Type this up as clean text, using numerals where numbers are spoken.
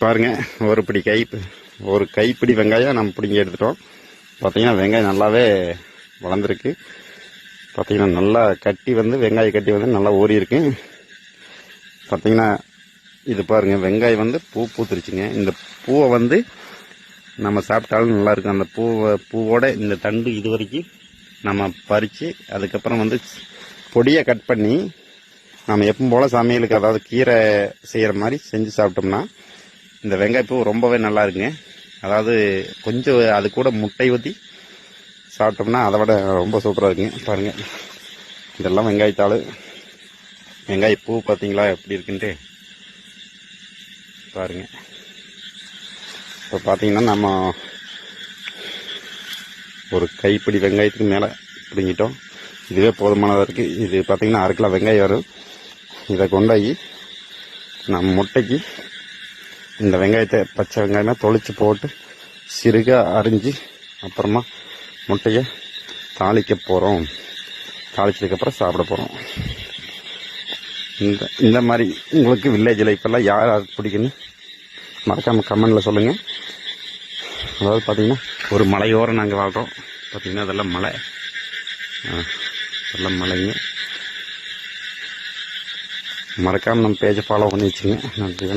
பாருங்க, ஒரு கைப்பிடி வெங்காயம் நம்ம பிடிங்கி எடுத்துட்டோம். பார்த்தீங்கன்னா வெங்காயம் நல்லாவே வளர்ந்துருக்கு. பார்த்தீங்கன்னா நல்லா வெங்காய கட்டி வந்து நல்லா ஊறி இருக்கு. பார்த்தீங்கன்னா இது பாருங்க, வெங்காயம் வந்து பூத்துருச்சுங்க. இந்த பூவை வந்து நம்ம சாப்பிட்டாலும் நல்லா இருக்கும். அந்த பூவோட இந்த தண்டு இது வரைக்கும் நம்ம பறித்து அதுக்கப்புறம் வந்து பொடியை கட் பண்ணி நம்ம எப்பவும் போல் சமையலுக்கு, அதாவது கீரை செய்கிற மாதிரி செஞ்சு சாப்பிட்டோம்னா இந்த வெங்காயப்பூ ரொம்பவே நல்லா இருக்குங்க. அதாவது கொஞ்சம் அது கூட முட்டை ஊற்றி சாப்பிட்டோம்னா அதை விட ரொம்ப சூப்பராக இருக்குங்க. பாருங்கள், இதெல்லாம் வெங்காயத்தாள். வெங்காயப்பூ பார்த்தீங்களா எப்படி இருக்குன்ட்டு பாருங்கள். இப்போ பார்த்தீங்கன்னா நம்ம ஒரு கைப்பிடி வெங்காயத்துக்கு மேலே பிடிங்கிட்டோம். இதுவே போதுமானதாக இருக்குது. இது பார்த்தீங்கன்னா 1/2 கிலோ வெங்காயம் வரும். இதை கொண்டாகி நம்ம முட்டைக்கு இந்த வெங்காயத்தை பச்சை வெங்காயமே தொளிச்சு போட்டு சிறுகாக அரிஞ்சு அப்புறமா முட்டையை தாளிக்க போகிறோம். தாளிச்சதுக்கப்புறம் சாப்பிட போகிறோம். இந்த மாதிரி உங்களுக்கு வில்லேஜ் லைஃப்பெல்லாம் யார் பிடிக்குன்னு மறக்காமல் கமெண்டில் சொல்லுங்கள். அதாவது பார்த்திங்கன்னா ஒரு மலையோரம் நாங்கள் வாழ்கிறோம். பார்த்திங்கன்னா அதெல்லாம் மலை, அதெல்லாம் மலைங்க. மறக்காமல் நம்ம பேஜை ஃபாலோ பண்ணி வச்சுங்க. நன்றி.